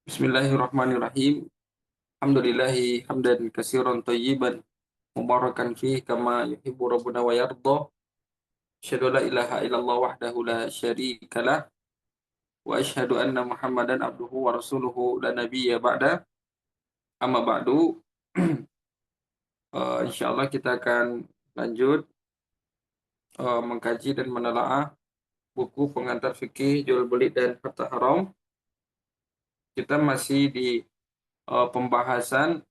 Bismillahirrahmanirrahim. Alhamdulillahi hamdan katsiran thayyiban mubarakan fi kama yuhibbu rabbuna wa yarda. Asyhadu an la ilaha illallah wahdahu la syarikalah wa asyhadu anna Muhammadan abduhu wa rasuluhu la nabiyya ba'da. Amma ba'du. Insyaallah kita akan lanjut mengkaji dan menelaah buku pengantar fikih jual beli dan harta haram. Kita masih di pembahasan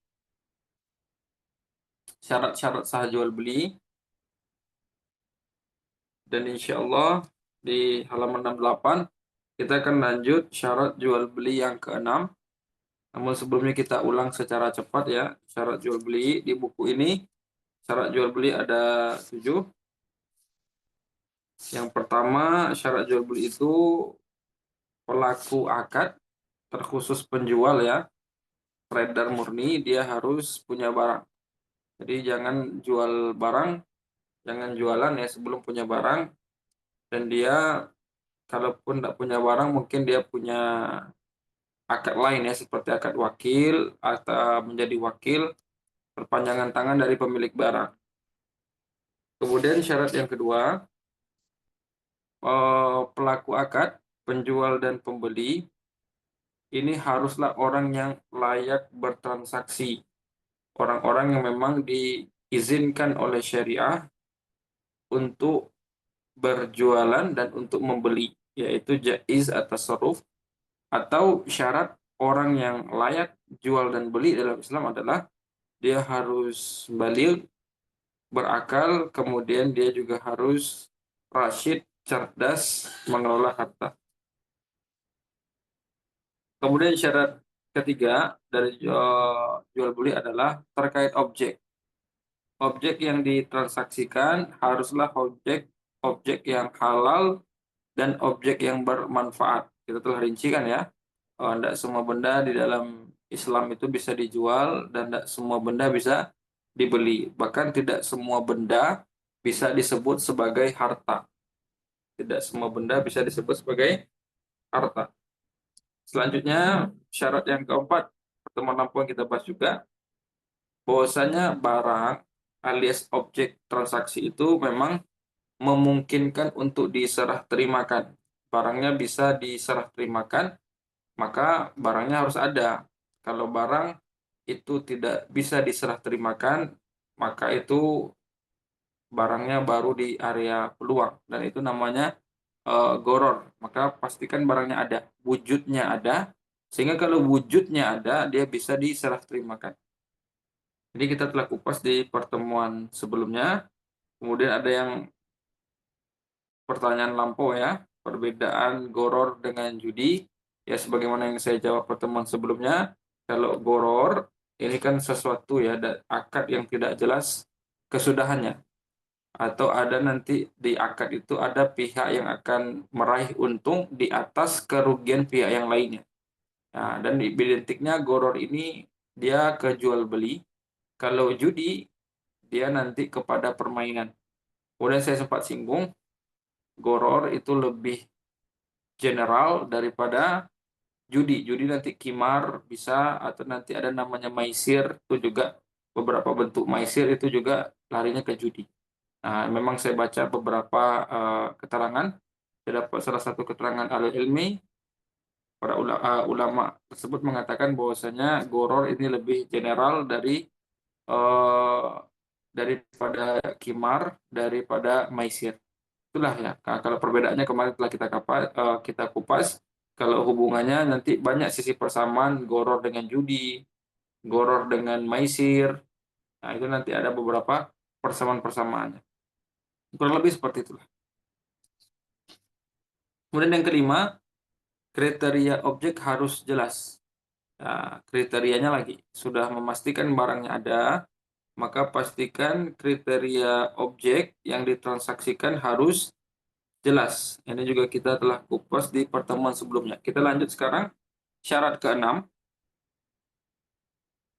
syarat-syarat sah jual beli. Dan insya Allah di halaman 68 kita akan lanjut syarat jual beli yang keenam. Namun sebelumnya kita ulang secara cepat ya. Syarat jual beli di buku ini, syarat jual beli ada 7. Yang pertama, syarat jual beli itu pelaku akad, terkhusus penjual ya, trader murni, dia harus punya barang. Jadi jangan jual barang, jangan jualan ya sebelum punya barang. Dan dia kalaupun tidak punya barang, mungkin dia punya akad lain ya, seperti akad wakil atau menjadi wakil, perpanjangan tangan dari pemilik barang. Kemudian syarat yang kedua, pelaku akad, penjual dan pembeli, ini haruslah orang yang layak bertransaksi. Orang-orang yang memang diizinkan oleh syariah untuk berjualan dan untuk membeli, yaitu jaiz atau tasarruf. Atau syarat orang yang layak jual dan beli dalam Islam adalah dia harus baligh, berakal, kemudian dia juga harus rasyid, cerdas, mengelola harta. Kemudian syarat ketiga dari jual beli adalah terkait objek. Objek yang ditransaksikan haruslah objek yang halal dan objek yang bermanfaat. Kita telah rincikan ya. Tidak semua benda di dalam Islam itu bisa dijual dan tidak semua benda bisa dibeli. Bahkan tidak semua benda bisa disebut sebagai harta. Tidak semua benda bisa disebut sebagai harta. Selanjutnya, syarat yang keempat, pertemuan lampau yang kita bahas juga, bahwasanya barang alias objek transaksi itu memang memungkinkan untuk diserah terimakan. Barangnya bisa diserah terimakan, maka barangnya harus ada. Kalau barang itu tidak bisa diserah terimakan, maka itu barangnya baru di area peluang dan itu namanya goror. Maka pastikan barangnya ada, wujudnya ada, sehingga kalau wujudnya ada, dia bisa diserah terimakan. Jadi kita telah kupas di pertemuan sebelumnya. Kemudian ada yang pertanyaan lampau ya, perbedaan goror dengan judi. Ya sebagaimana yang saya jawab pertemuan sebelumnya, kalau goror ini kan sesuatu ya, akad yang tidak jelas kesudahannya. Atau ada nanti di akad itu ada pihak yang akan meraih untung di atas kerugian pihak yang lainnya. Nah, dan identiknya goror ini dia ke jual beli. Kalau judi dia nanti kepada permainan. Kemudian saya sempat singgung, goror itu lebih general daripada judi. Judi nanti kimar bisa, atau nanti ada namanya maisir, itu juga beberapa bentuk maisir itu juga larinya ke judi. Nah, memang saya baca beberapa keterangan. Saya dapat salah satu keterangan ahli ilmi, para ulama tersebut mengatakan bahwasanya goror ini lebih general eh, daripada kimar, daripada maisir. Itulah ya. Nah, kalau perbedaannya kemarin telah kita kupas. Kalau hubungannya nanti banyak sisi persamaan goror dengan judi, goror dengan maisir. Nah, itu nanti ada beberapa persamaan-persamaannya. Kurang lebih seperti itulah. Kemudian yang kelima, kriteria objek harus jelas. Nah, kriterianya lagi, sudah memastikan barangnya ada, maka pastikan kriteria objek yang ditransaksikan harus jelas. Ini juga kita telah kupas di pertemuan sebelumnya. Kita lanjut sekarang, syarat keenam,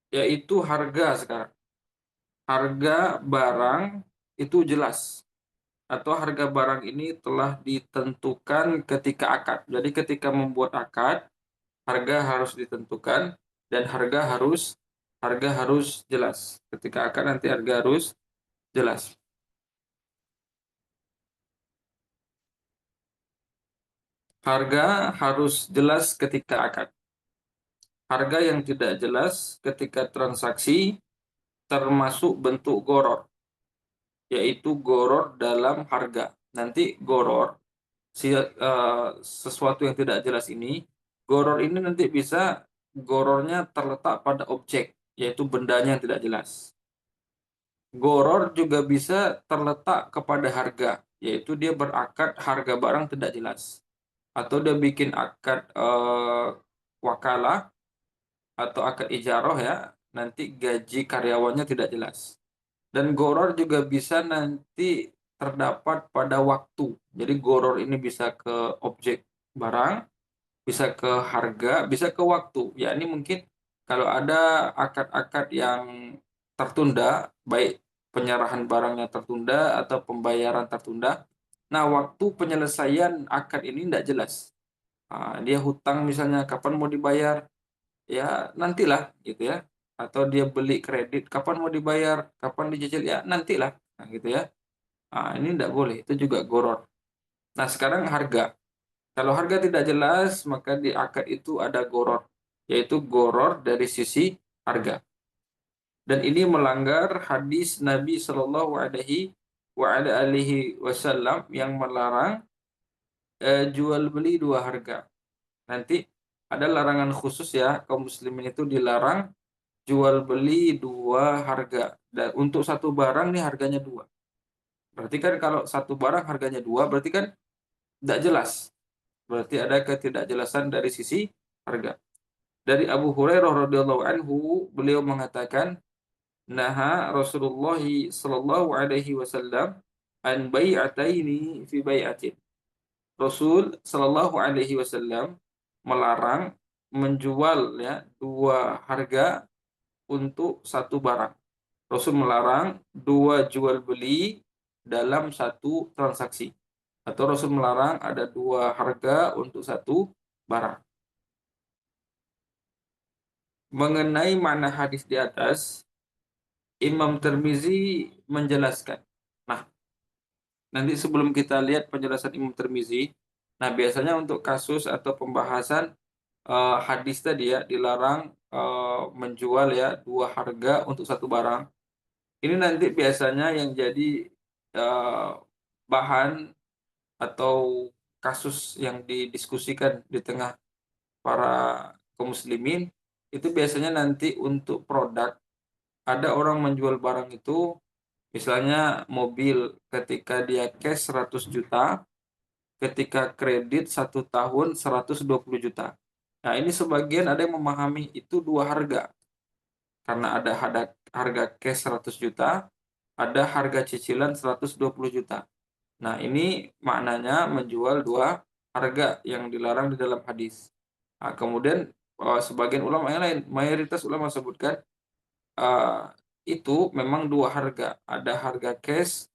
yaitu harga sekarang. Harga barang itu jelas. atau harga barang ini telah ditentukan ketika akad. Jadi ketika membuat akad, harga harus ditentukan dan harga harus jelas. Ketika akad nanti harga harus jelas. Harga harus jelas ketika akad. Harga yang tidak jelas ketika transaksi termasuk bentuk goror, yaitu goror dalam harga. Nanti goror, sesuatu yang tidak jelas ini, goror ini nanti bisa gorornya terletak pada objek, yaitu bendanya yang tidak jelas. Goror juga bisa terletak kepada harga, yaitu dia berakad harga barang tidak jelas. Atau dia bikin akad wakalah atau akad ijaroh ya, nanti gaji karyawannya tidak jelas. Dan goror juga bisa nanti terdapat pada waktu. Jadi goror ini bisa ke objek barang, bisa ke harga, bisa ke waktu. Ya ini mungkin kalau ada akad-akad yang tertunda, baik penyerahan barangnya tertunda atau pembayaran tertunda. Nah, waktu penyelesaian akad ini tidak jelas. Dia hutang misalnya kapan mau dibayar, ya nantilah gitu ya. Atau dia beli kredit, kapan mau dibayar, kapan dicicil, ya nantilah. Nah, gitu ya. Ini tidak boleh, itu juga goror. Nah, sekarang harga. Kalau harga tidak jelas, maka di akad itu ada goror, yaitu goror dari sisi harga. Dan ini melanggar hadis Nabi Shallallahu Alaihi Wasallam yang melarang jual beli dua harga. Nanti ada larangan khusus ya, kaum muslimin itu dilarang jual beli dua harga. Dan untuk satu barang nih harganya dua. Berarti kan kalau satu barang harganya dua, berarti kan tidak jelas. Berarti ada ketidakjelasan dari sisi harga. Dari Abu Hurairah radhiyallahu anhu, beliau mengatakan, "Naha Rasulullah sallallahu alaihi wasallam an bai'ataini fi bai'atin." Rasul sallallahu alaihi wasallam melarang menjual ya dua harga untuk satu barang. Rasul melarang dua jual beli dalam satu transaksi. Atau Rasul melarang ada dua harga untuk satu barang. Mengenai mana hadis di atas, Imam Tirmizi menjelaskan. Nah, nanti sebelum kita lihat penjelasan Imam Tirmizi, nah biasanya untuk kasus atau pembahasan hadis tadi ya dilarang menjual ya dua harga untuk satu barang. Ini nanti biasanya yang jadi eh, bahan atau kasus yang didiskusikan di tengah para kaum muslimin itu biasanya nanti untuk produk. Ada orang menjual barang itu, misalnya mobil, ketika dia cash 100 juta, ketika kredit 1 tahun 120 juta. Nah, ini sebagian ada yang memahami itu dua harga. Karena ada harga cash 100 juta, ada harga cicilan 120 juta. Nah, ini maknanya menjual dua harga yang dilarang di dalam hadis. Nah, kemudian sebagian ulama yang lain, mayoritas ulama sebutkan eh, itu memang dua harga. Ada harga cash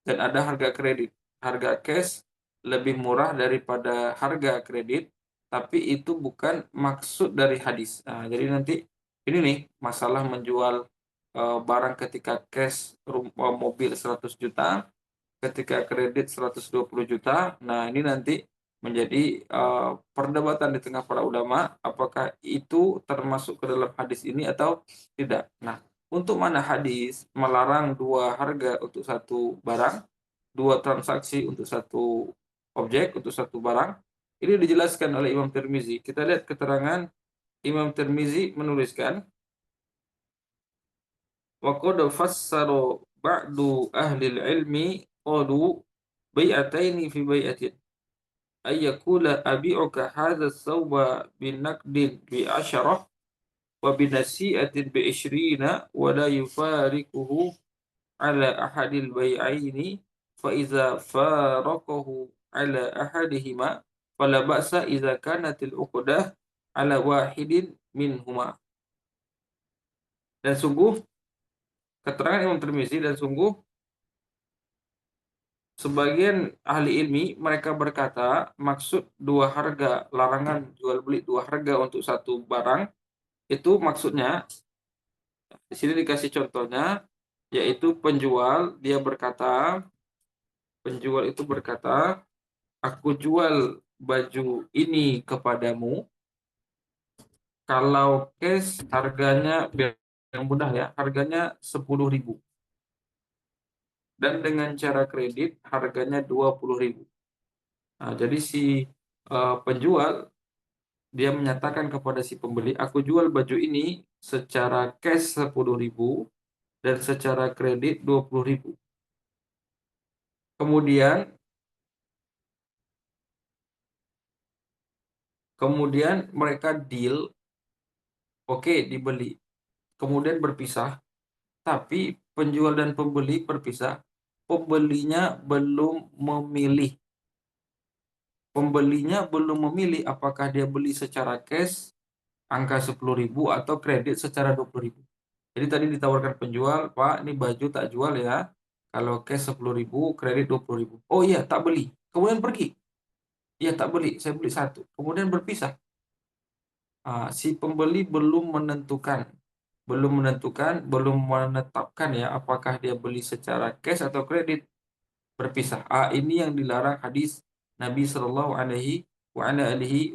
dan ada harga kredit. Harga cash lebih murah daripada harga kredit, tapi itu bukan maksud dari hadis. Nah, jadi nanti ini nih masalah menjual barang ketika cash mobil 100 juta, ketika kredit 120 juta. Nah, ini nanti menjadi perdebatan di tengah para ulama apakah itu termasuk ke dalam hadis ini atau tidak. Nah, untuk mana hadis melarang dua harga untuk satu barang, dua transaksi untuk satu objek, untuk satu barang, ini dijelaskan oleh Imam Tirmizi. Kita lihat keterangan Imam Tirmizi menuliskan, wa qad fassara ba'du ahli ilmi qalu bai'ataini fi bai'atin ay yaqula abi'uka hadha thawba binaqdin bi asharah wa binasi'atin bi ishrina wa la yufariquhu ala ahadil bai'aini fa iza faraqahu ala ahadihima fala ba'sa iza kanatil uqdah ala wahidin minhuma. Dan sungguh keterangan Imam Tirmizi, dan sungguh Sebagian ahli ilmi mereka berkata maksud dua harga, larangan jual beli dua harga untuk satu barang itu maksudnya di sini dikasih contohnya, yaitu penjual itu berkata, aku jual baju ini kepadamu kalau cash harganya biar yang mudah ya, harganya 10.000 dan dengan cara kredit harganya 20.000. Nah, jadi si penjual dia menyatakan kepada si pembeli, aku jual baju ini secara cash 10.000 dan secara kredit 20.000. Kemudian kemudian mereka deal, oke, dibeli. Kemudian berpisah, tapi penjual dan pembeli berpisah. Pembelinya belum memilih. Pembelinya belum memilih apakah dia beli secara cash angka 10.000 atau kredit secara 20.000. Jadi tadi ditawarkan penjual, Pak, ini baju tak jual ya. Kalau cash 10.000, kredit 20.000. Oh iya, tak beli. Kemudian pergi. Iya, tak beli. Saya beli satu. Kemudian berpisah. Si pembeli belum menetapkan ya apakah dia beli secara cash atau kredit, berpisah. Ini yang dilarang hadis Nabi Shallallahu Alaihi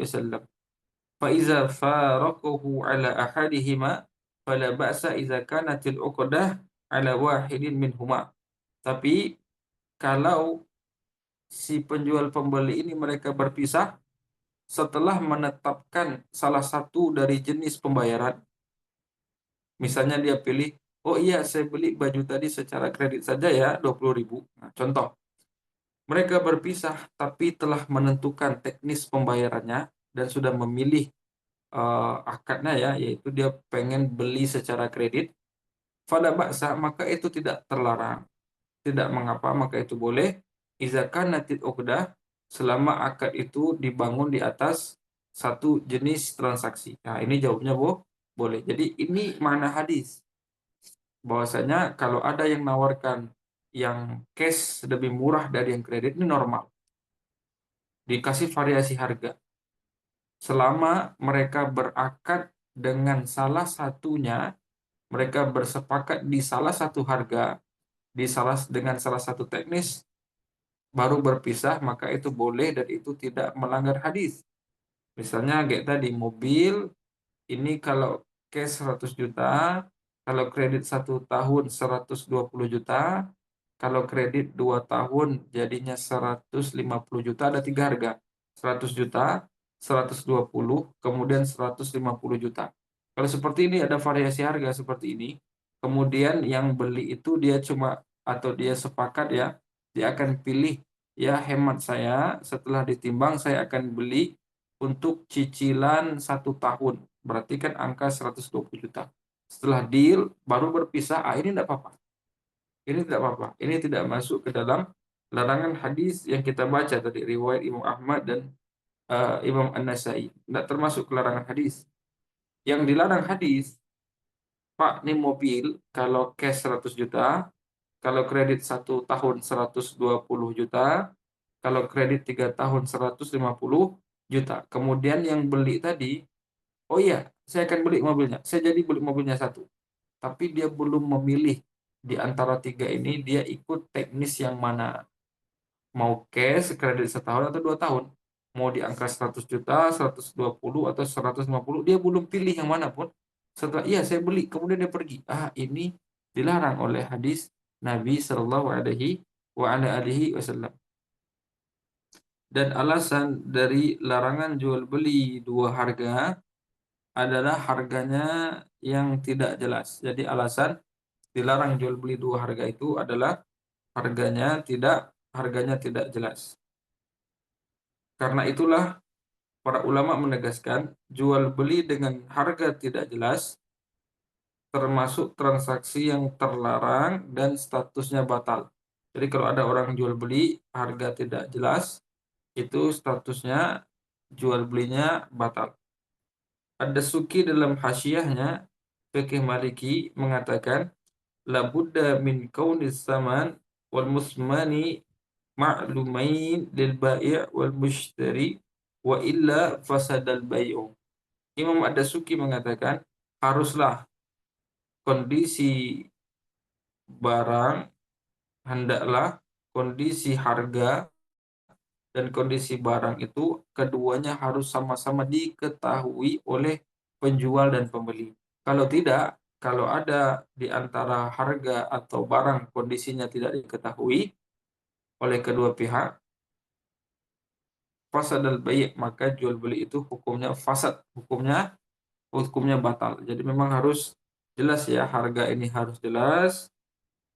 Wasallam. Fa iza faraqahu ala ahadihima fala ba'sa iza kanatil uqdah ala wahidin minhuma. Tapi kalau si penjual pembeli ini mereka berpisah setelah menetapkan salah satu dari jenis pembayaran. Misalnya dia pilih, oh iya saya beli baju tadi secara kredit saja ya 20.000. Nah, contoh, mereka berpisah tapi telah menentukan teknis pembayarannya dan sudah memilih akadnya ya, yaitu dia pengen beli secara kredit. Fala ba'sa, maka itu tidak terlarang. Tidak mengapa, maka itu boleh. Iza kanatil uqdah, selama akad itu dibangun di atas satu jenis transaksi. Nah, ini jawabnya boleh. Jadi ini mana hadis. Bahwasanya kalau ada yang nawarkan yang cash lebih murah dari yang kredit ini normal. Dikasih variasi harga. Selama mereka berakad dengan salah satunya, mereka bersepakat di salah satu harga, dengan salah satu teknis, baru berpisah, maka itu boleh dan itu tidak melanggar hadis. Misalnya kayak tadi mobil ini kalau cash 100 juta, kalau kredit 1 tahun 120 juta, kalau kredit 2 tahun jadinya 150 juta, ada tiga harga. 100 juta, 120, kemudian 150 juta. Kalau seperti ini ada variasi harga seperti ini. Kemudian yang beli itu dia cuma atau dia sepakat ya, dia akan pilih ya hemat saya setelah ditimbang saya akan beli untuk cicilan 1 tahun. Berarti kan angka 120 juta. Setelah deal baru berpisah, ini tidak apa-apa. Ini tidak apa-apa. Ini tidak masuk ke dalam larangan hadis yang kita baca tadi, riwayat Imam Ahmad dan Imam An-Nasai. Tidak termasuk ke larangan hadis. Yang dilarang hadis, Pak, ini mobil kalau cash 100 juta, kalau kredit 1 tahun 120 juta, kalau kredit 3 tahun 150 juta. Kemudian yang beli tadi, oh iya, saya akan beli mobilnya. Saya jadi beli mobilnya satu. Tapi dia belum memilih di antara tiga ini, dia ikut teknis yang mana. Mau cash, kredit 1 tahun atau 2 tahun. Mau di angka 100 juta, 120 atau 150, dia belum pilih yang mana pun. Setelah, iya saya beli, kemudian dia pergi. Ini dilarang oleh hadis Nabi Shallallahu Alaihi Wasallam. Dan alasan dari larangan jual beli dua harga adalah harganya yang tidak jelas. Jadi alasan dilarang jual beli dua harga itu adalah harganya tidak jelas. Karena itulah para ulama menegaskan jual beli dengan harga tidak jelas termasuk transaksi yang terlarang dan statusnya batal. Jadi kalau ada orang jual beli harga tidak jelas, itu statusnya jual belinya batal. Ad-Dasuki dalam hasyiahnya Fikih Maliki mengatakan la budda min kaunis saman wal musmani ma'lumain lil bai' wal mushtari wa illa fasadal bai'u. Imam Ad-Dasuki mengatakan haruslah kondisi barang, hendaklah kondisi harga dan kondisi barang itu keduanya harus sama-sama diketahui oleh penjual dan pembeli. Kalau tidak, kalau ada di antara harga atau barang kondisinya tidak diketahui oleh kedua pihak, fasadal bai', maka jual beli itu hukumnya fasad, hukumnya batal. Jadi memang harus jelas ya, harga ini harus jelas,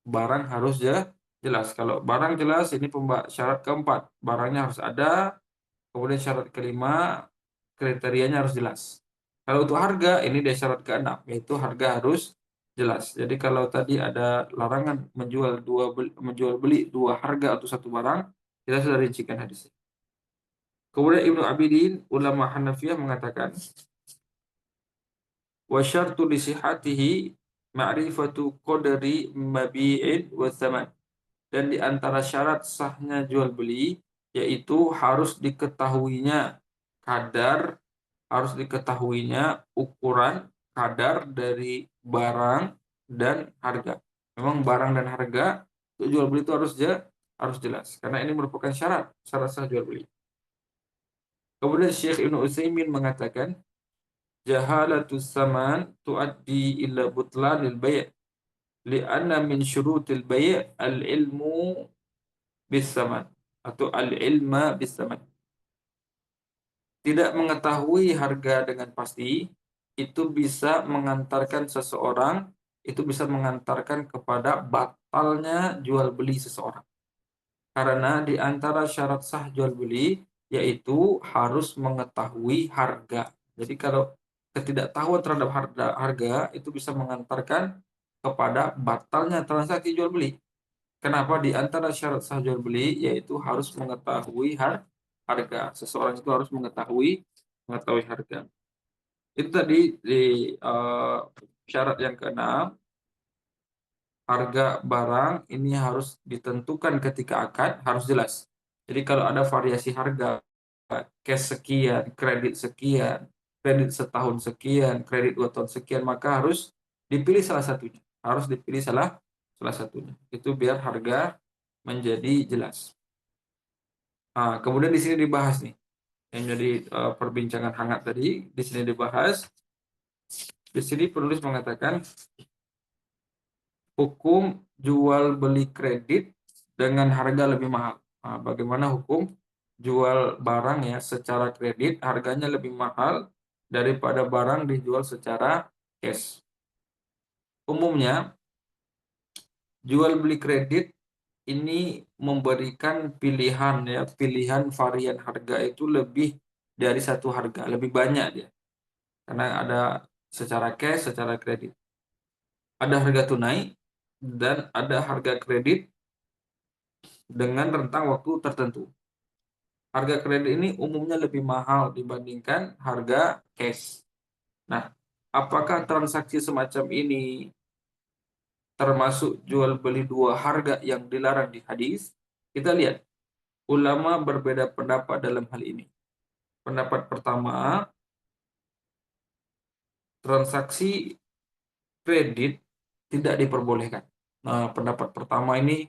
barang harus ya jelas. Kalau barang jelas, ini syarat keempat, barangnya harus ada. Kemudian syarat kelima, kriterianya harus jelas. Kalau untuk harga, ini dia syarat keenam, yaitu harga harus jelas. Jadi kalau tadi ada larangan menjual beli dua harga atau satu barang, kita sudah rincikan hadisnya. Kemudian Ibnu Abidin, ulama Hanafiyah mengatakan, wa syartu li sihhatihi ma'rifatu qadri mabi'in wa thaman. Dan di antara syarat sahnya jual beli yaitu kadar harus diketahuinya ukuran kadar dari barang dan harga. Memang barang dan harga untuk jual beli itu harus jelas karena ini merupakan syarat sah jual beli. Kemudian Syekh Ibnu Utsaimin mengatakan jahalatus saman tuaddi ila butlanil bai' li'anna min syurutil bai' al-ilmu bis saman atau al-ilma bis saman. Tidak mengetahui harga dengan pasti itu bisa mengantarkan kepada batalnya jual beli seseorang. Karena di antara syarat sah jual beli yaitu harus mengetahui harga. Jadi kalau ketidaktahuan terhadap harga itu bisa mengantarkan kepada batalnya transaksi jual beli. Kenapa? Di antara syarat sah jual beli yaitu harus mengetahui harga. Seseorang itu harus mengetahui harga. Itu tadi di eh, syarat yang keenam, harga barang ini harus ditentukan ketika akad, harus jelas. Jadi kalau ada variasi harga, cash sekian, kredit setahun sekian, kredit 2 tahun sekian, maka harus dipilih salah satunya. Harus dipilih salah satunya. Itu biar harga menjadi jelas. Nah, kemudian di sini dibahas nih, yang jadi perbincangan hangat tadi, di sini dibahas. Di sini penulis mengatakan hukum jual beli kredit dengan harga lebih mahal. Nah, bagaimana hukum jual barang ya secara kredit harganya lebih mahal daripada barang dijual secara cash. Umumnya jual beli kredit ini memberikan pilihan varian harga itu lebih dari satu harga, lebih banyak dia. Karena ada secara cash, secara kredit. Ada harga tunai dan ada harga kredit dengan rentang waktu tertentu. Harga kredit ini umumnya lebih mahal dibandingkan harga cash. Nah, apakah transaksi semacam ini termasuk jual beli dua harga yang dilarang di hadis? Kita lihat, ulama berbeda pendapat dalam hal ini. Pendapat pertama, transaksi kredit tidak diperbolehkan. Nah, pendapat pertama ini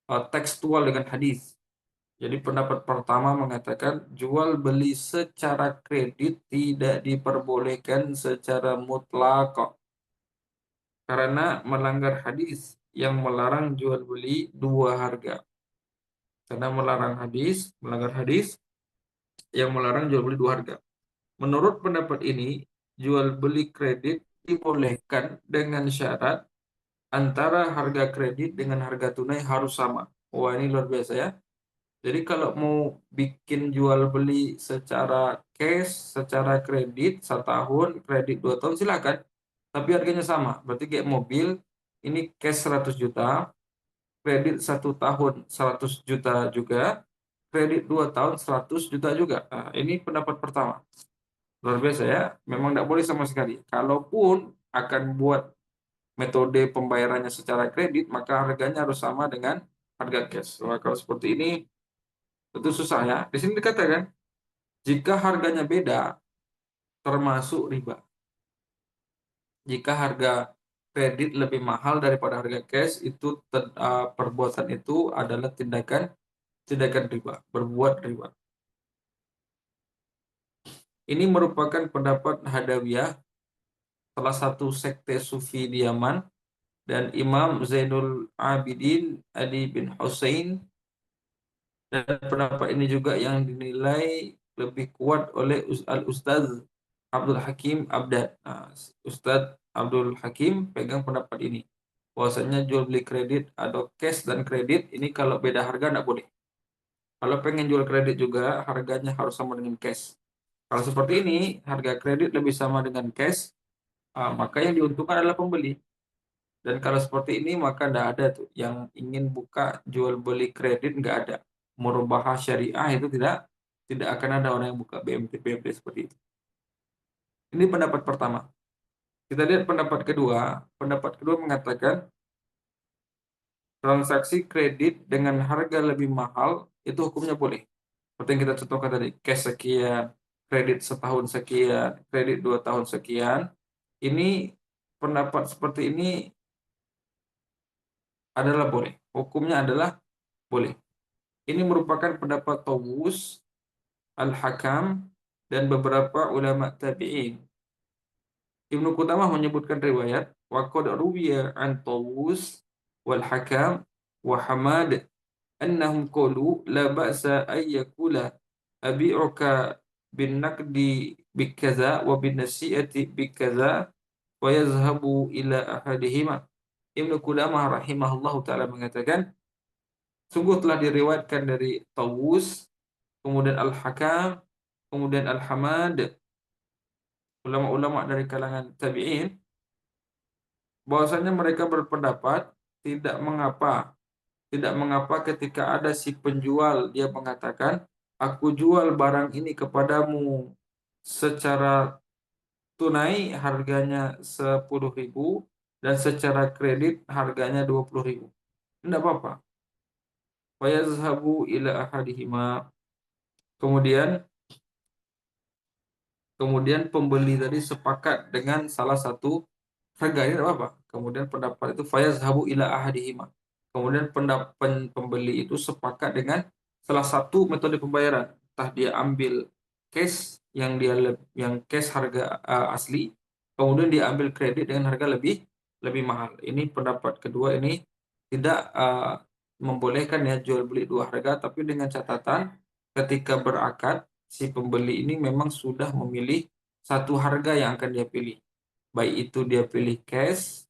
tekstual dengan hadis. Jadi pendapat pertama mengatakan jual beli secara kredit tidak diperbolehkan secara mutlak karena melanggar hadis yang melarang jual beli dua harga. Karena melanggar hadis yang melarang jual beli dua harga. Menurut pendapat ini, jual beli kredit dibolehkan dengan syarat antara harga kredit dengan harga tunai harus sama. Wah, ini luar biasa ya. Jadi kalau mau bikin jual beli secara cash, secara kredit setahun, kredit 2 tahun silakan. Tapi harganya sama. Berarti kayak mobil, ini cash 100 juta, kredit 1 tahun 100 juta juga, kredit 2 tahun 100 juta juga. Nah, ini pendapat pertama. Luar biasa ya. Memang tidak boleh sama sekali. Kalaupun akan buat metode pembayarannya secara kredit, maka harganya harus sama dengan harga cash. Kalau seperti ini, Itu susah ya. Di sini dikatakan jika harganya beda termasuk riba. Jika harga kredit lebih mahal daripada harga cash itu perbuatan itu adalah tindakan tindakan riba, berbuat riba. Ini merupakan pendapat Hadawiyah, salah satu sekte Sufi di Yaman, dan Imam Zainul Abidin Ali bin Hussein, dan pendapat ini juga yang dinilai lebih kuat oleh Al-Ustaz Abdul Hakim Abdad. Nah, Ustaz Abdul Hakim pegang pendapat ini. Bahwasanya jual beli kredit atau cash dan kredit ini kalau beda harga tidak boleh. Kalau pengen jual kredit juga harganya harus sama dengan cash. Kalau seperti ini harga kredit lebih sama dengan cash, maka yang diuntungkan adalah pembeli. Dan kalau seperti ini maka tidak ada tuh yang ingin buka jual beli kredit, nggak ada. Merubah syariah itu tidak akan ada orang yang buka BMT seperti itu. Ini pendapat pertama. Kita lihat pendapat kedua. Pendapat kedua mengatakan transaksi kredit dengan harga lebih mahal itu hukumnya boleh. Seperti yang kita contohkan tadi, cash sekian, kredit setahun sekian, kredit 2 tahun sekian. Ini pendapat seperti ini adalah boleh. Hukumnya adalah boleh. Ini merupakan pendapat Tawus, Al-Hakam, dan beberapa ulama tabi'in. Ibnu Qudamah menyebutkan riwayat wa qad ruwiya an Tawus wal Hakam wa Hamad annahum qalu la ba'sa ay yakula abi'uka bin naqdi bikaza wa bin nasi'ati bikaza wa yazhabu ila ahadihima. Ibnu Qudamah rahimahullahu taala mengatakan, sungguh telah diriwayatkan dari Tawus, kemudian Al-Hakam, kemudian Al-Hamad, ulama-ulama dari kalangan tabi'in, bahwasanya mereka berpendapat tidak mengapa, tidak mengapa ketika ada si penjual dia mengatakan, aku jual barang ini kepadamu secara tunai harganya 10.000 dan secara kredit harganya 20.000. Tidak apa-apa. Fayazhabu ila ahadihima. Kemudian Kemudian pembeli tadi sepakat dengan salah satu harga, ini tidak apa-apa. Kemudian pendapat itu fayazhabu ila ahadihima. Kemudian pembeli itu sepakat dengan salah satu metode pembayaran. Entah dia ambil cash yang cash harga asli, kemudian dia ambil kredit dengan harga lebih lebih mahal. Ini pendapat kedua ini tidak membolehkan ya jual beli dua harga, tapi dengan catatan ketika berakad si pembeli ini memang sudah memilih satu harga yang akan dia pilih. Baik itu dia pilih cash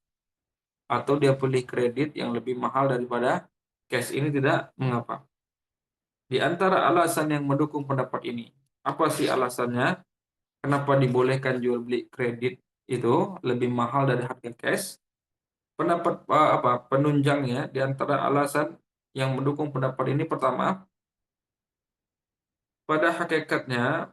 atau dia pilih kredit yang lebih mahal daripada cash, ini tidak mengapa. Di antara alasan yang mendukung pendapat ini, apa sih alasannya? Kenapa dibolehkan jual beli kredit itu lebih mahal dari harga cash? Pendapat penunjangnya di antara alasan yang mendukung pendapat ini, pertama, pada hakikatnya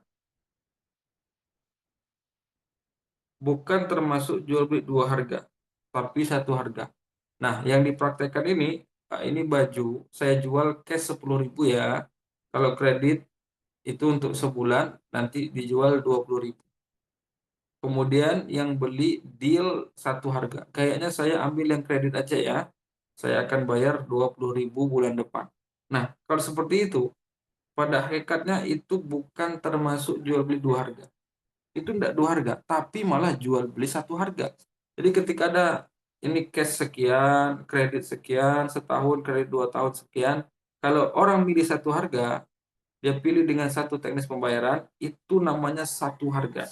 bukan termasuk jual beli dua harga, tapi satu harga. Nah, yang dipraktekkan ini baju saya jual cash 10.000 ya. Kalau kredit itu untuk sebulan nanti dijual 20.000. Kemudian yang beli deal satu harga. Kayaknya saya ambil yang kredit aja ya. Saya akan bayar 20.000 bulan depan. Nah, kalau seperti itu, pada hakikatnya itu bukan termasuk jual beli dua harga. Itu tidak dua harga, tapi malah jual beli satu harga. Jadi ketika ada ini cash sekian, kredit sekian, setahun, kredit 2 tahun sekian, kalau orang milih satu harga, dia pilih dengan satu teknis pembayaran, itu namanya satu harga.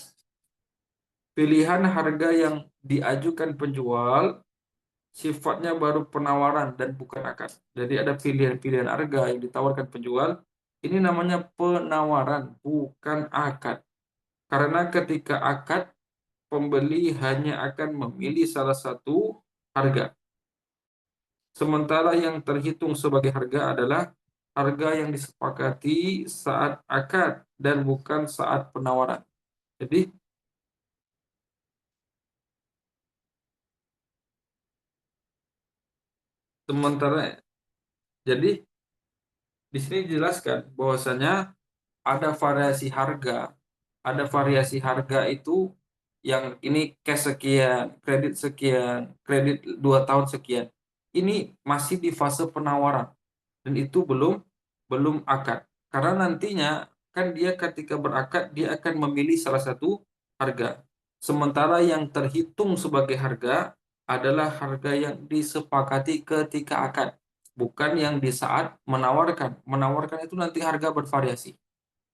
Pilihan harga yang diajukan penjual sifatnya baru penawaran dan bukan akad. Jadi ada pilihan-pilihan harga yang ditawarkan penjual, ini namanya penawaran, bukan akad. Karena ketika akad, pembeli hanya akan memilih salah satu harga. Sementara yang terhitung sebagai harga adalah harga yang disepakati saat akad dan bukan saat penawaran. Jadi sementara jadi Di sini dijelaskan bahwasanya ada variasi harga. Ada variasi harga itu yang ini cash sekian, kredit sekian, kredit 2 tahun sekian. Ini masih di fase penawaran dan itu belum belum akad. Karena nantinya kan dia ketika berakad dia akan memilih salah satu harga. Sementara yang terhitung sebagai harga adalah harga yang disepakati ketika akad, bukan yang di saat menawarkan. Menawarkan itu nanti harga bervariasi.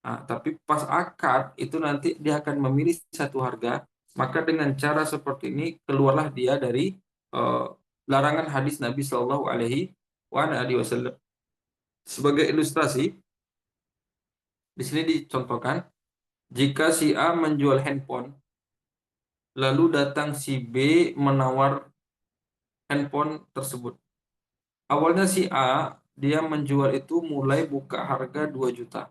Nah, tapi pas akad itu nanti dia akan memilih satu harga, maka dengan cara seperti ini keluarlah dia dari eh, larangan hadis Nabi Shallallahu Alaihi Wasallam. Sebagai ilustrasi, di sini dicontohkan, jika si A menjual handphone, lalu datang si B menawar handphone tersebut. Awalnya si A, dia menjual itu mulai buka harga 2 juta.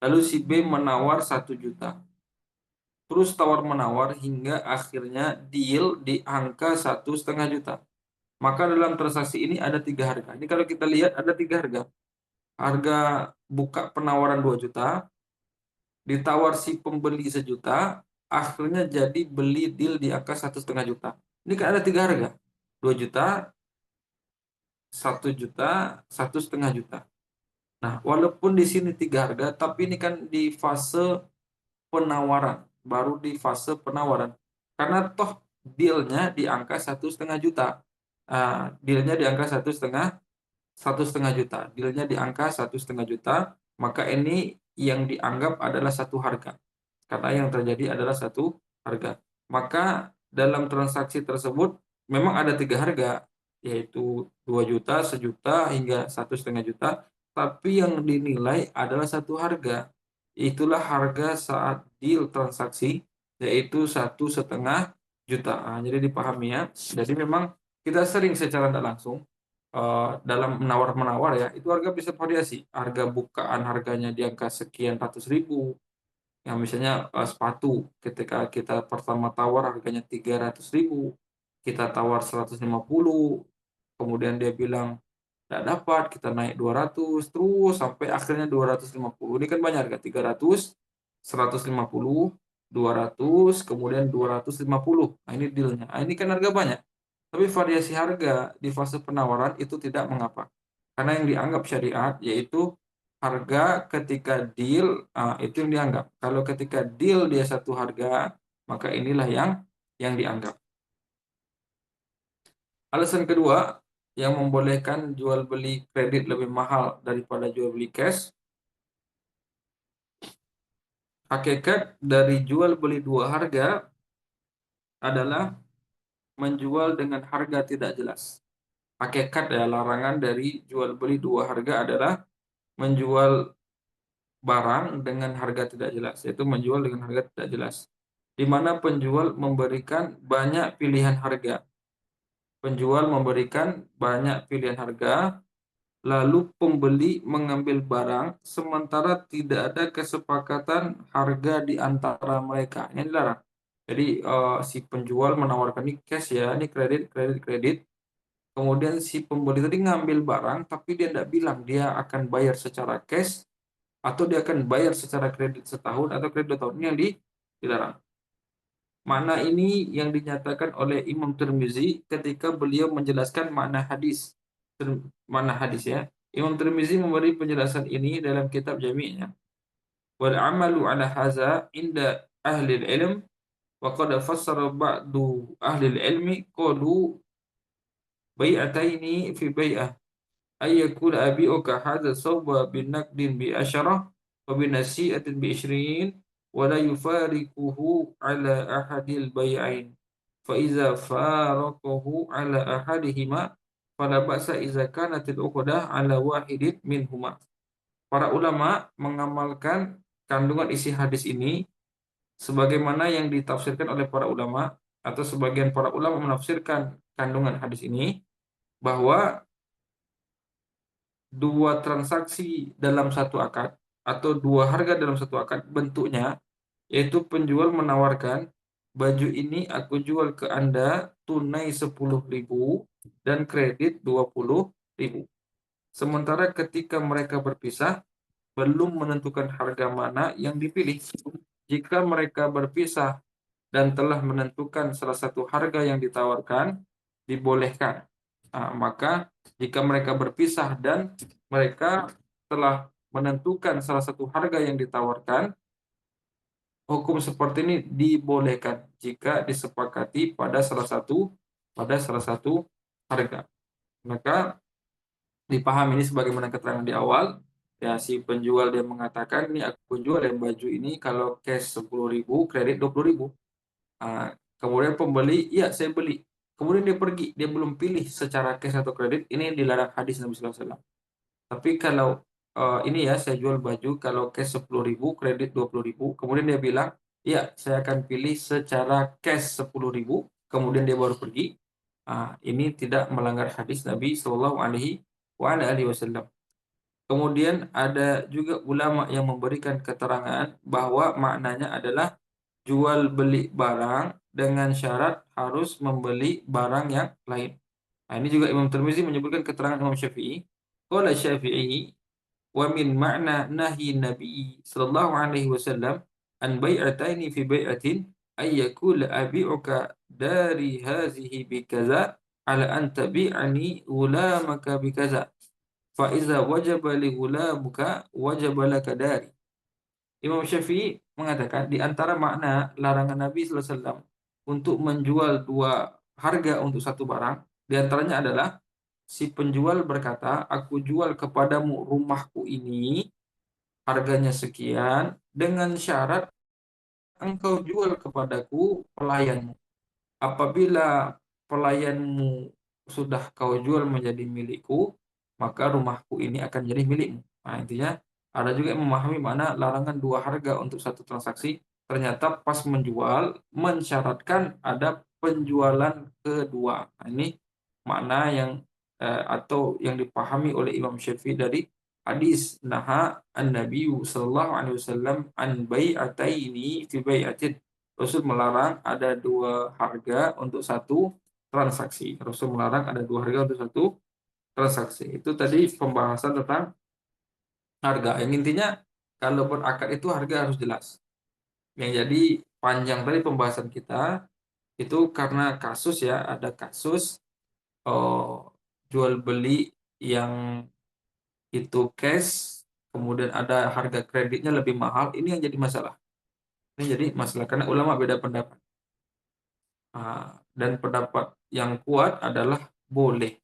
Lalu si B menawar 1 juta. Terus tawar-menawar hingga akhirnya deal di angka 1,5 juta. Maka dalam transaksi ini ada 3 harga. Ini kalau kita lihat ada 3 harga. Harga buka penawaran 2 juta, ditawar si pembeli 1 juta, akhirnya jadi beli deal di angka 1,5 juta. Ini kan ada 3 harga, 2 juta, 1 juta, 1,5 juta. Nah, walaupun di sini 3 harga, tapi ini kan di fase penawaran, baru di fase penawaran. Karena toh dealnya di angka 1,5 juta. Dealnya di angka 1,5 juta. Dealnya di angka 1,5 juta, maka ini yang dianggap adalah satu harga. Karena yang terjadi adalah satu harga. Maka dalam transaksi tersebut memang ada 3 harga, yaitu 2 juta, 1 juta, hingga 1,5 juta. Tapi yang dinilai adalah satu harga. Itulah harga saat deal transaksi, yaitu 1,5 juta. Jadi dipahami ya. Jadi memang kita sering secara tidak langsung dalam menawar-menawar ya, itu harga bisa variasi. Harga bukaan harganya di angka sekian ratus ribu, yang misalnya sepatu ketika kita pertama tawar harganya 300.000, kita tawar 150, kemudian dia bilang tidak dapat, kita naik 200, terus sampai akhirnya 250. Ini kan banyak harga, 300, 150, 200, kemudian 250. Nah, ini dealnya. Nah, ini kan harga banyak. Tapi variasi harga di fase penawaran itu tidak mengapa. Karena yang dianggap syariat yaitu harga ketika deal, itu yang dianggap. Kalau ketika deal dia satu harga, maka inilah yang dianggap. Alasan kedua yang membolehkan jual beli kredit lebih mahal daripada jual beli cash, hakikat dari jual beli dua harga adalah menjual dengan harga tidak jelas. Hakikat ya, larangan dari jual beli dua harga adalah menjual barang dengan harga tidak jelas, yaitu menjual dengan harga tidak jelas, di mana penjual memberikan banyak pilihan harga. Penjual memberikan banyak pilihan harga, lalu pembeli mengambil barang sementara tidak ada kesepakatan harga di antara mereka. Ini dilarang. Jadi si penjual menawarkan ini cash ya, ini kredit, kredit, kredit. Kemudian si pembeli tadi ngambil barang, tapi dia tidak bilang dia akan bayar secara cash atau dia akan bayar secara kredit setahun atau kredit 2 tahun. Ini yang dilarang. Makna ini yang dinyatakan oleh Imam Tirmizi ketika beliau menjelaskan makna hadis. Makna hadis ya. Imam Tirmizi memberi penjelasan ini dalam kitab Jami'nya. Wal amalu ala haza inda ahli ilm wa qad fassara ba'du ahli ilmi qalu bai'ataini fi bai'ah ay yakuna abi'uka hadha sawba bin naqdin bi asyarah wa bin nasi'atin bi 20 wa la yufariquhu ala ahadil bai'ain fa iza faraqahu ala ahadihima fala ba'sa iza kanatil uqdah ala wahidin minhuma. Para ulama mengamalkan kandungan isi hadis ini sebagaimana yang ditafsirkan oleh para ulama, atau sebagian para ulama menafsirkan kandungan hadis ini bahwa dua transaksi dalam satu akad atau dua harga dalam satu akad bentuknya, yaitu penjual menawarkan baju ini aku jual ke Anda tunai 10.000 dan kredit 20.000. Sementara ketika mereka berpisah, belum menentukan harga mana yang dipilih. Jika mereka berpisah dan telah menentukan salah satu harga yang ditawarkan, dibolehkan. Maka jika mereka berpisah dan mereka telah menentukan salah satu harga yang ditawarkan, hukum seperti ini dibolehkan jika disepakati pada salah satu harga. Maka dipahami ini sebagaimana keterangan di awal, ya si penjual dia mengatakan, ini aku jual yang baju ini kalau cash 10.000, kredit 20.000. Kemudian pembeli, iya saya beli. Kemudian dia pergi, dia belum pilih secara cash atau kredit, ini dilarang hadis Nabi Sallallahu Alaihi Wasallam. Tapi kalau ini ya saya jual baju kalau cash 10.000, kredit 20.000, kemudian dia bilang, iya saya akan pilih secara cash 10.000, kemudian dia baru pergi. Ini tidak melanggar hadis Nabi Sallallahu Alaihi Wasallam. Kemudian ada juga ulama yang memberikan keterangan bahwa maknanya adalah jual beli barang dengan syarat harus membeli barang yang lain. Ini juga Imam Tirmizi menyebutkan keterangan Imam Syafi'i. Qala Syafi'i wa min ma'na nahi Nabi sallallahu alaihi wasallam an bai'ataini fi bai'atin ay yakula abi'uka dari hazihi bi kaza ala an tabi'ani gulamaka bi kaza fa iza wajaba li gulamuka wajaba laka dari. Imam Syafi'i mengatakan di antara makna larangan Nabi sallallahu alaihi wasallam untuk menjual dua harga untuk satu barang, di antaranya adalah si penjual berkata, aku jual kepadamu rumahku ini harganya sekian dengan syarat engkau jual kepadaku pelayanmu. Apabila pelayanmu sudah kau jual menjadi milikku, maka rumahku ini akan jadi milikmu. Intinya ada juga yang memahami mana larangan dua harga untuk satu transaksi. Ternyata pas menjual mensyaratkan ada penjualan kedua. Ini makna yang atau yang dipahami oleh Imam Syafi'i dari hadis naha an-Nabi sallallahu alaihi wasallam an bai'ataini fi bai'atin. Rasul melarang ada dua harga untuk satu transaksi. Rasul melarang ada dua harga untuk satu transaksi. Itu tadi pembahasan tentang harga. Yang intinya kalau berakad itu harga harus jelas. Yang jadi panjang tadi pembahasan kita itu karena kasus ya, ada kasus jual beli yang itu cash, kemudian ada harga kreditnya lebih mahal. Ini yang jadi masalah. Ini jadi masalah karena ulama beda pendapat. Dan pendapat yang kuat adalah boleh.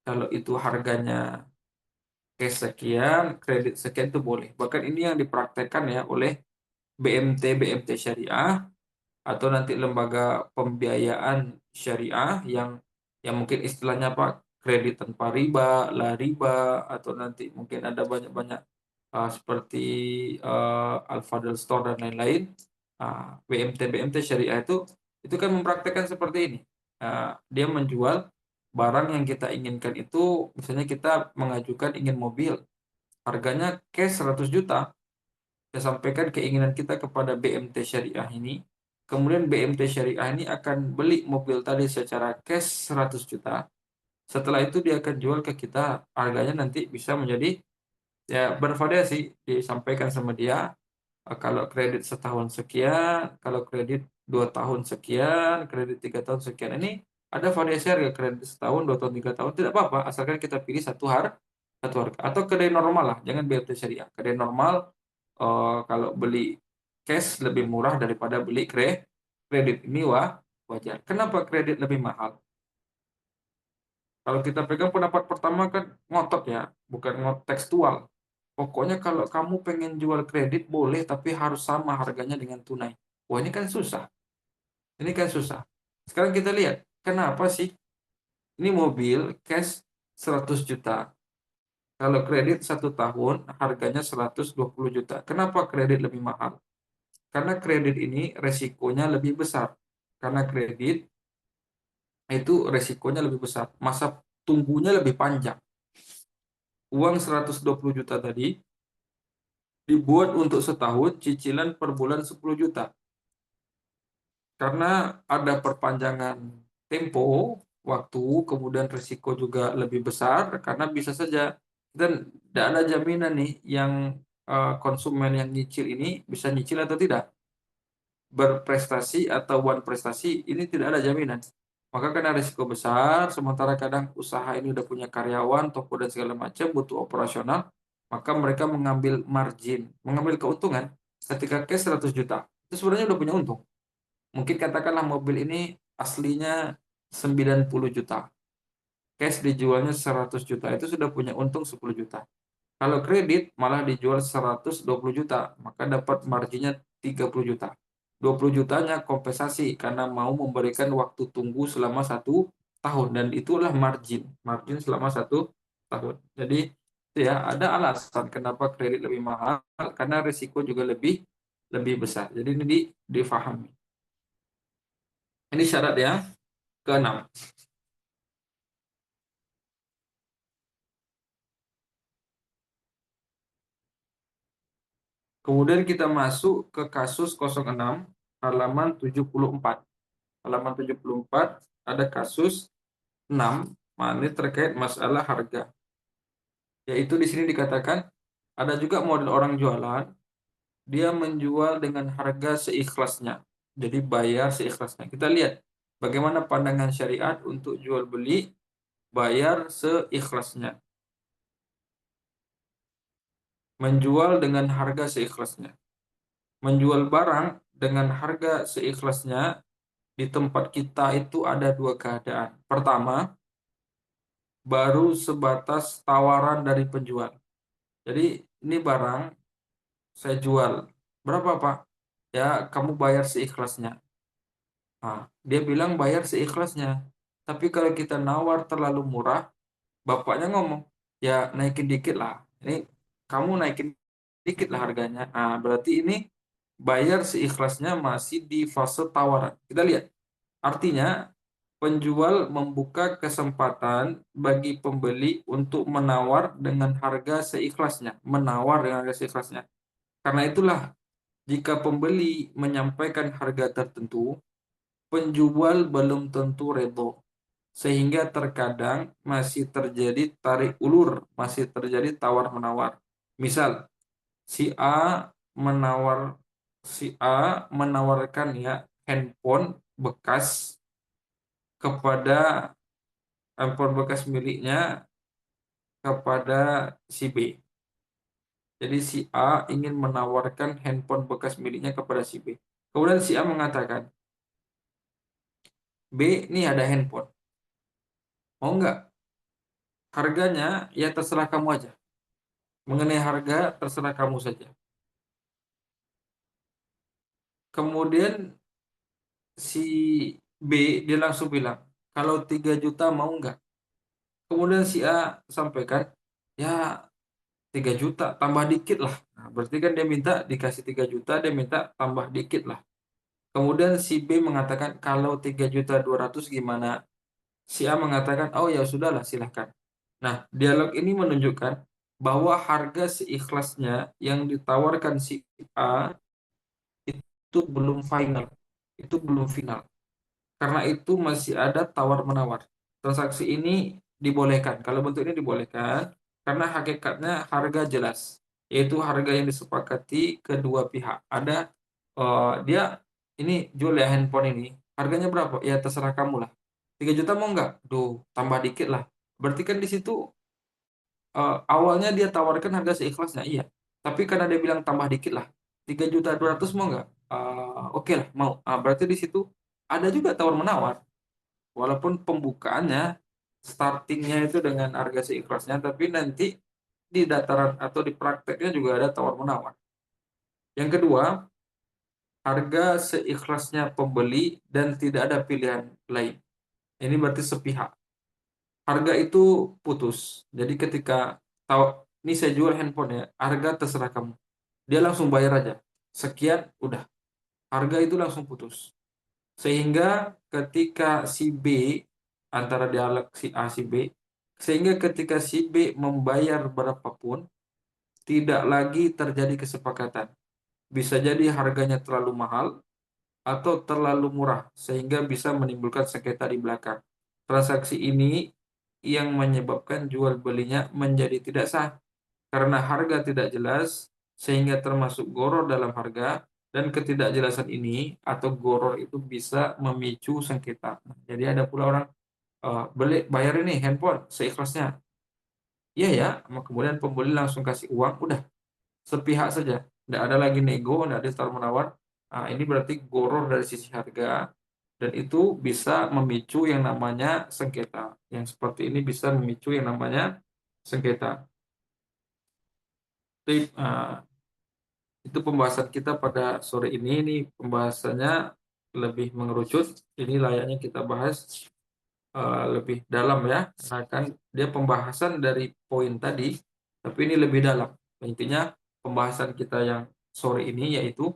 Kalau itu harganya cash sekian, kredit sekian itu boleh. Bahkan ini yang dipraktekkan ya oleh BMT Syariah atau nanti lembaga pembiayaan syariah yang mungkin istilahnya apa, kredit tanpa riba, la riba, atau nanti mungkin ada banyak-banyak seperti Al-Fadl Store dan lain-lain. BMT syariah itu kan mempraktekkan seperti ini. Dia menjual barang yang kita inginkan itu, misalnya kita mengajukan ingin mobil, harganya cash 100 juta. Kita sampaikan keinginan kita kepada BMT Syariah ini. Kemudian BMT Syariah ini akan beli mobil tadi secara cash 100 juta. Setelah itu dia akan jual ke kita. Harganya nanti bisa menjadi ya bervariasi. Disampaikan sama dia, kalau kredit setahun sekian, kalau kredit 2 tahun sekian, kredit 3 tahun sekian. Ini ada variasi harga kredit setahun, 2 tahun, 3 tahun, tidak apa-apa, asalkan kita pilih satu harga. Atau kedai normal lah, jangan BMT Syariah. Kedai normal kalau beli cash lebih murah daripada beli kredit. Ini wajar. Kenapa kredit lebih mahal? Kalau kita pegang pendapat pertama kan ngotot ya, bukan tekstual. Pokoknya kalau kamu pengen jual kredit boleh, tapi harus sama harganya dengan tunai. Wah, ini kan susah. Ini kan susah. Sekarang kita lihat, kenapa sih ini mobil cash 100 juta. Kalau kredit 1 tahun harganya 120 juta. Kenapa kredit lebih mahal? Karena kredit ini resikonya lebih besar. Karena kredit itu resikonya lebih besar. Masa tunggunya lebih panjang. Uang 120 juta tadi dibuat untuk setahun, cicilan per bulan 10 juta. Karena ada perpanjangan tempo, waktu, kemudian risiko juga lebih besar, karena bisa saja Dan tidak ada jaminan nih yang konsumen yang nyicil ini bisa nyicil atau tidak, berprestasi atau bukan prestasi, ini tidak ada jaminan. Maka karena risiko besar, sementara kadang usaha ini udah punya karyawan, toko dan segala macam, butuh operasional, maka mereka mengambil margin, mengambil keuntungan ketika cash 100 juta. Itu sebenarnya udah punya untung. Mungkin katakanlah mobil ini aslinya 90 juta. Cash dijualnya 100 juta, itu sudah punya untung 10 juta. Kalau kredit malah dijual 120 juta, maka dapat marginnya 30 juta. 20 jutanya kompensasi karena mau memberikan waktu tunggu selama 1 tahun. Dan itulah margin. Margin selama 1 tahun. Jadi itu ya, ada alasan kenapa kredit lebih mahal, karena risiko juga lebih lebih besar. Jadi ini difahami. Ini syarat yang keenam. Kemudian kita masuk ke kasus 06 halaman 74. Halaman 74 ada kasus 6, ini terkait masalah harga. Yaitu di sini dikatakan ada juga model orang jualan, dia menjual dengan harga seikhlasnya. Jadi bayar seikhlasnya. Kita lihat bagaimana pandangan syariat untuk jual beli bayar seikhlasnya. Menjual dengan harga seikhlasnya. Menjual barang dengan harga seikhlasnya di tempat kita itu ada dua keadaan. Pertama, baru sebatas tawaran dari penjual. Jadi ini barang saya jual. Berapa, Pak? Ya, kamu bayar seikhlasnya. Nah, dia bilang bayar seikhlasnya. Tapi kalau kita nawar terlalu murah, bapaknya ngomong, ya naikin dikit lah. Ini kamu naikin dikit lah harganya. Nah, berarti ini bayar seikhlasnya masih di fase tawaran. Kita lihat. Artinya, penjual membuka kesempatan bagi pembeli untuk menawar dengan harga seikhlasnya. Menawar dengan harga seikhlasnya. Karena itulah, jika pembeli menyampaikan harga tertentu, penjual belum tentu redho. Sehingga terkadang masih terjadi tarik ulur, masih terjadi tawar-menawar. Misal, si A menawar si A menawarkan ya handphone bekas kepada handphone bekas miliknya kepada si B. Jadi si A ingin menawarkan handphone bekas miliknya kepada si B. Kemudian si A mengatakan, B, ini ada handphone. Mau nggak? Harganya ya terserah kamu aja. Mengenai harga terserah kamu saja. Kemudian si B dia langsung bilang, kalau 3 juta mau nggak? Kemudian si A sampaikan, ya 3 juta tambah dikit lah. Nah, berarti kan dia minta dikasih 3 juta, dia minta tambah dikit lah. Kemudian si B mengatakan, kalau 3.200.000 gimana? Si A mengatakan, oh ya sudahlah silahkan. Nah, dialog ini menunjukkan bahwa harga seikhlasnya yang ditawarkan si A itu belum final. Itu belum final. Karena itu masih ada tawar-menawar. Transaksi ini dibolehkan. Kalau bentuk ini dibolehkan, karena hakikatnya harga jelas. Yaitu harga yang disepakati kedua pihak. Ada, dia ini jual ya handphone ini. Harganya berapa? Ya terserah kamu lah. 3 juta mau nggak? Duh, tambah dikit lah. Berarti kan di situ awalnya dia tawarkan harga seikhlasnya, iya. Tapi karena dia bilang tambah dikit lah, 3.200.000 mau nggak? Oke lah, mau. Berarti di situ ada juga tawar menawar. Walaupun pembukaannya, startingnya itu dengan harga seikhlasnya, tapi nanti di dataran atau di prakteknya juga ada tawar menawar. Yang kedua, harga seikhlasnya pembeli dan tidak ada pilihan lain. Ini berarti sepihak. Harga itu putus. Jadi ketika tahu ini saya jual handphone ya, harga terserah kamu. Dia langsung bayar aja. Sekian, udah. Harga itu langsung putus. Sehingga ketika si B, antara dialog si A si B, sehingga ketika si B membayar berapapun, tidak lagi terjadi kesepakatan. Bisa jadi harganya terlalu mahal atau terlalu murah, sehingga bisa menimbulkan sengketa di belakang. Transaksi ini yang menyebabkan jual belinya menjadi tidak sah. Karena harga tidak jelas, sehingga termasuk goror dalam harga, dan ketidakjelasan ini atau goror itu bisa memicu sengketa. Nah, jadi ada pula orang beli bayar ini handphone seikhlasnya. Iya ya, kemudian pembeli langsung kasih uang, udah sepihak saja. Tidak ada lagi nego, tidak ada tawar menawar. Nah, ini berarti goror dari sisi harga, dan itu bisa memicu yang namanya sengketa. Yang seperti ini bisa memicu yang namanya sengketa. Tip, itu pembahasan kita pada sore ini. Ini pembahasannya lebih mengerucut. Ini layaknya kita bahas lebih dalam ya. Karena kan dia pembahasan dari poin tadi, tapi ini lebih dalam. Intinya pembahasan kita yang sore ini yaitu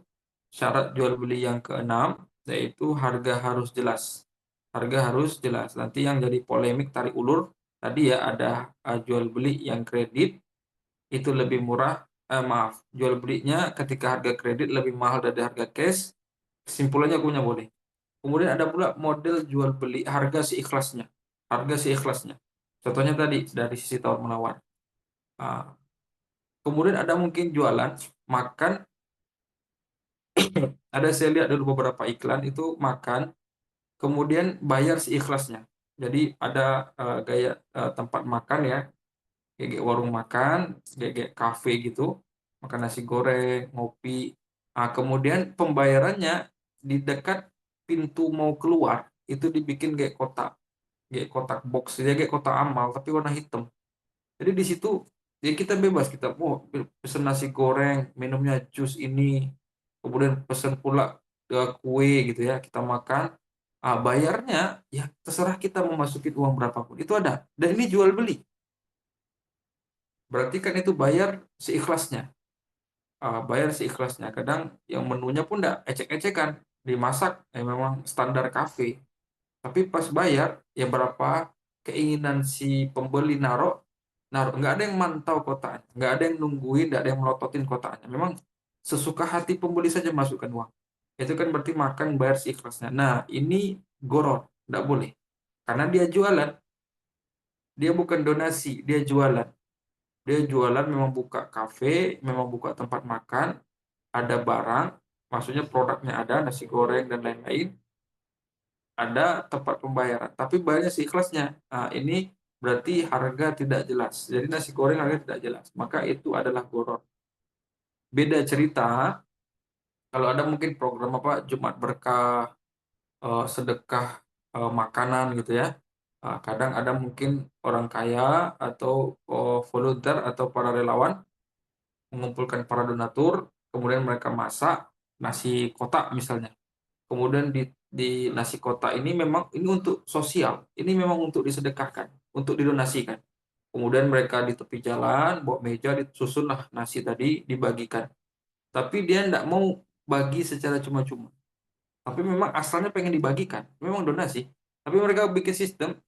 syarat jual beli yang keenam, yaitu harga harus jelas. Harga harus jelas. Nanti yang jadi polemik tarik ulur tadi ya, ada jual beli yang kredit itu lebih murah, maaf, jual belinya ketika harga kredit lebih mahal dari harga cash. Kesimpulannya aku punya boleh. Kemudian ada pula model jual beli harga seikhlasnya. Harga seikhlasnya. Contohnya tadi dari sisi tawar menawar. Ah, kemudian ada mungkin jualan makan. Ada saya lihat dulu beberapa iklan itu makan, kemudian bayar seikhlasnya. Jadi ada gaya tempat makan ya, kayak warung makan, kayak kafe gitu, makan nasi goreng, ngopi. Nah, kemudian pembayarannya di dekat pintu mau keluar itu dibikin kayak kotak box, dia kayak kotak amal tapi warna hitam. Jadi di situ ya kita bebas, kita mau pesen nasi goreng, minumnya jus ini, kemudian pesen pula kue gitu ya, kita makan. Bayarnya ya terserah kita mau masukin uang berapapun itu ada, dan ini jual beli. Berarti kan itu bayar seikhlasnya. Bayar seikhlasnya. Kadang yang menunya pun enggak ecek-ecekan. Dimasak memang standar kafe. Tapi pas bayar, ya berapa keinginan si pembeli naruh, naruh. Nggak ada yang mantau kotaknya. Nggak ada yang nungguin, nggak ada yang melototin kotaknya. Memang sesuka hati pembeli saja masukkan uang. Itu kan berarti makan bayar seikhlasnya. Nah, ini goror. Nggak boleh. Karena dia jualan. Dia bukan donasi, dia jualan. Dia jualan memang buka kafe, memang buka tempat makan, ada barang, maksudnya produknya ada, nasi goreng dan lain-lain, ada tempat pembayaran, tapi bayarnya seikhlasnya. Nah, ini berarti harga tidak jelas. Jadi nasi goreng harga tidak jelas, maka itu adalah goror. Beda cerita kalau ada mungkin program apa Jumat Berkah, sedekah makanan gitu ya. Kadang ada mungkin orang kaya atau volunteer atau para relawan mengumpulkan para donatur, kemudian mereka masak nasi kotak misalnya. Kemudian di nasi kotak ini memang ini untuk sosial, ini memang untuk disedekahkan, untuk didonasikan. Kemudian mereka di tepi jalan, bawa meja, disusunlah nasi tadi dibagikan. Tapi dia tidak mau bagi secara cuma-cuma. Tapi memang asalnya pengen dibagikan, memang donasi. Tapi mereka bikin sistem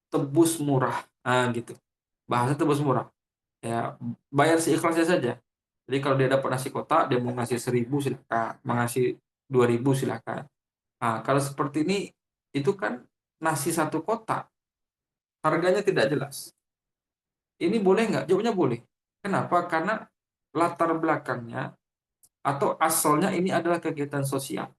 tebus murah, gitu. Bahasa tebus murah. Ya, bayar seikhlasnya saja. Jadi kalau dia dapat nasi kotak, dia mau ngasih 1.000 silakan, mau ngasih 2.000 silakan. Kalau seperti ini, itu kan nasi satu kotak, harganya tidak jelas. Ini boleh nggak? Jawabnya boleh. Kenapa? Karena latar belakangnya atau asalnya ini adalah kegiatan sosial.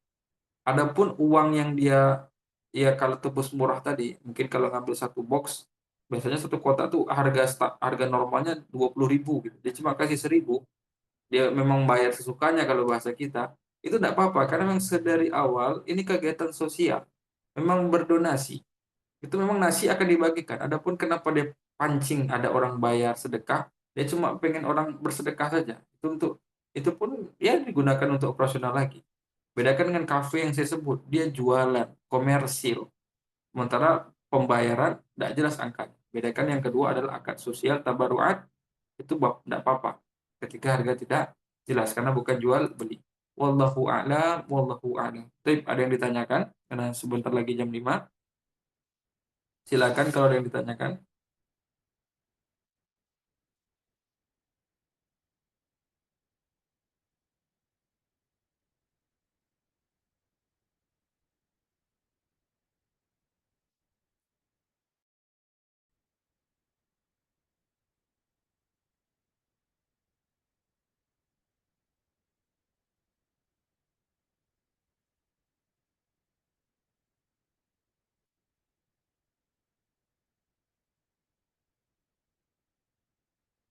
Adapun uang yang dia, ya kalau tebus murah tadi, mungkin kalau ngambil satu box, biasanya satu kotak tuh harga normalnya 20.000 gitu. Dia cuma kasih 1.000, dia memang bayar sesukanya kalau bahasa kita. Itu tidak apa-apa, karena memang sedari awal ini kegiatan sosial. Memang berdonasi. Itu memang nasi akan dibagikan. Adapun kenapa dia pancing ada orang bayar sedekah, dia cuma pengen orang bersedekah saja. Itu pun ya digunakan untuk operasional lagi. Bedakan dengan kafe yang saya sebut, dia jualan komersil. Sementara pembayaran tidak jelas angkanya. Bedakan yang kedua adalah akad sosial tabaruat, itu tidak apa-apa ketika harga tidak jelas karena bukan jual beli. Wallahu a'lam, wallahu a'lam. Tapi ada yang ditanyakan karena sebentar lagi jam 5. Silakan kalau ada yang ditanyakan.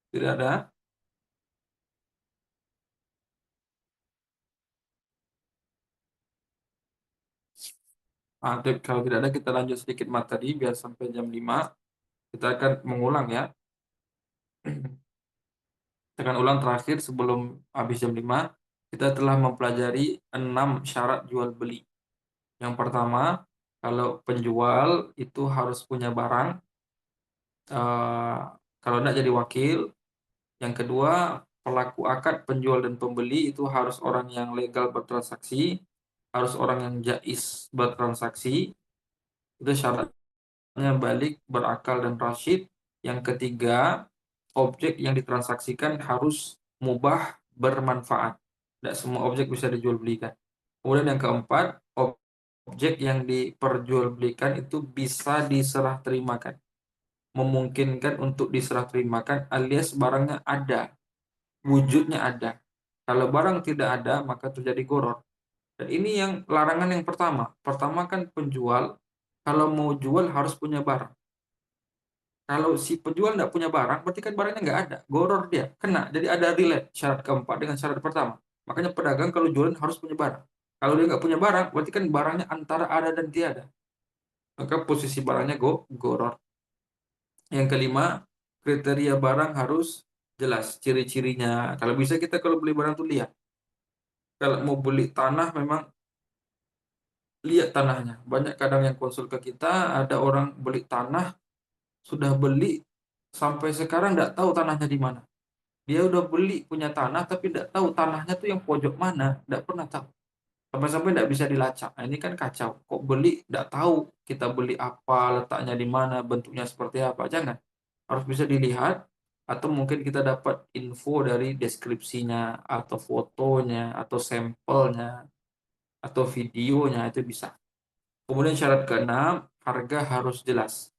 Tidak ada. Kalau tidak ada kita lanjut sedikit materi biar sampai jam 5. Kita akan mengulang ya. Kita akan ulang terakhir sebelum habis jam 5. Kita telah mempelajari 6 syarat jual beli. Yang pertama, kalau penjual itu harus punya barang, kalau tidak jadi wakil. Yang kedua, pelaku akad penjual dan pembeli itu harus orang yang legal bertransaksi, harus orang yang jais bertransaksi. Itu syaratnya balik, berakal dan rasyid. Yang ketiga, objek yang ditransaksikan harus mubah, bermanfaat. Tidak semua objek bisa dijual belikan. Kemudian yang keempat, objek yang diperjualbelikan itu bisa diserah terimakan, memungkinkan untuk diserah terimakan alias barangnya ada, wujudnya ada. Kalau barang tidak ada, maka terjadi goror. Dan ini yang larangan yang pertama. Pertama kan penjual, kalau mau jual harus punya barang. Kalau si penjual tidak punya barang, berarti kan barangnya nggak ada. Goror dia, kena. Jadi ada relate syarat keempat dengan syarat pertama. Makanya pedagang kalau jualan harus punya barang. Kalau dia nggak punya barang, berarti kan barangnya antara ada dan tiada. Maka posisi barangnya goror. Yang kelima, kriteria barang harus jelas, ciri-cirinya. Kalau bisa kita kalau beli barang tuh lihat. Kalau mau beli tanah memang lihat tanahnya. Banyak kadang yang konsul ke kita, ada orang beli tanah, sudah beli sampai sekarang tidak tahu tanahnya di mana. Dia udah beli punya tanah tapi tidak tahu tanahnya tuh yang pojok mana, tidak pernah tahu. Sampai-sampai tidak bisa dilacak. Nah, ini kan kacau. Kok beli tidak tahu kita beli apa, letaknya di mana, bentuknya seperti apa. Jangan. Harus bisa dilihat atau mungkin kita dapat info dari deskripsinya atau fotonya atau sampelnya atau videonya itu bisa. Kemudian syarat keenam, harga harus jelas.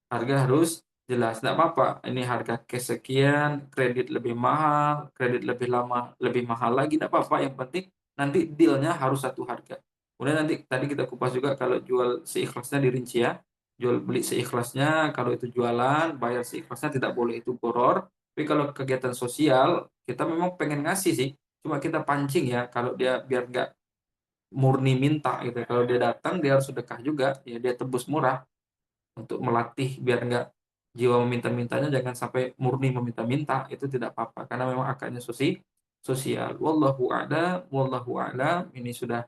Harga harus jelas. Tidak apa-apa. Ini harga kesekian, kredit lebih mahal, kredit lebih lama, lebih mahal lagi. Tidak apa-apa. Yang penting nanti dealnya harus satu harga. Kemudian nanti tadi kita kupas juga kalau jual seikhlasnya dirinci ya. Jual beli seikhlasnya, kalau itu jualan, bayar seikhlasnya tidak boleh itu goror. Tapi kalau kegiatan sosial, kita memang pengen ngasih sih. Cuma kita pancing ya, kalau dia biar nggak murni minta gitu. Kalau dia datang, dia harus sedekah juga. Ya dia tebus murah untuk melatih biar nggak jiwa meminta-mintanya jangan sampai murni meminta-minta itu tidak apa-apa karena memang akadnya sosial. Wallahu a'lam. Ini sudah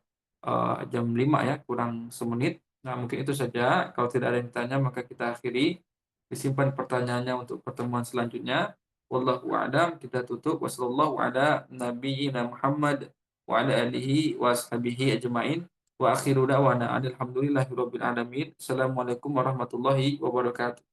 jam 5 ya, kurang semenit. Nah, mungkin itu saja. Kalau tidak ada yang ditanya maka kita akhiri. Disimpan pertanyaannya untuk pertemuan selanjutnya. Wallahu a'lam. Kita tutup. Wassallallahu ala nabiyyina Muhammad wa ala alihi wa ashabihi ajmain. Wa akhiru da'wana alhamdulillahi rabbil alamin. Assalamualaikum warahmatullahi wabarakatuh.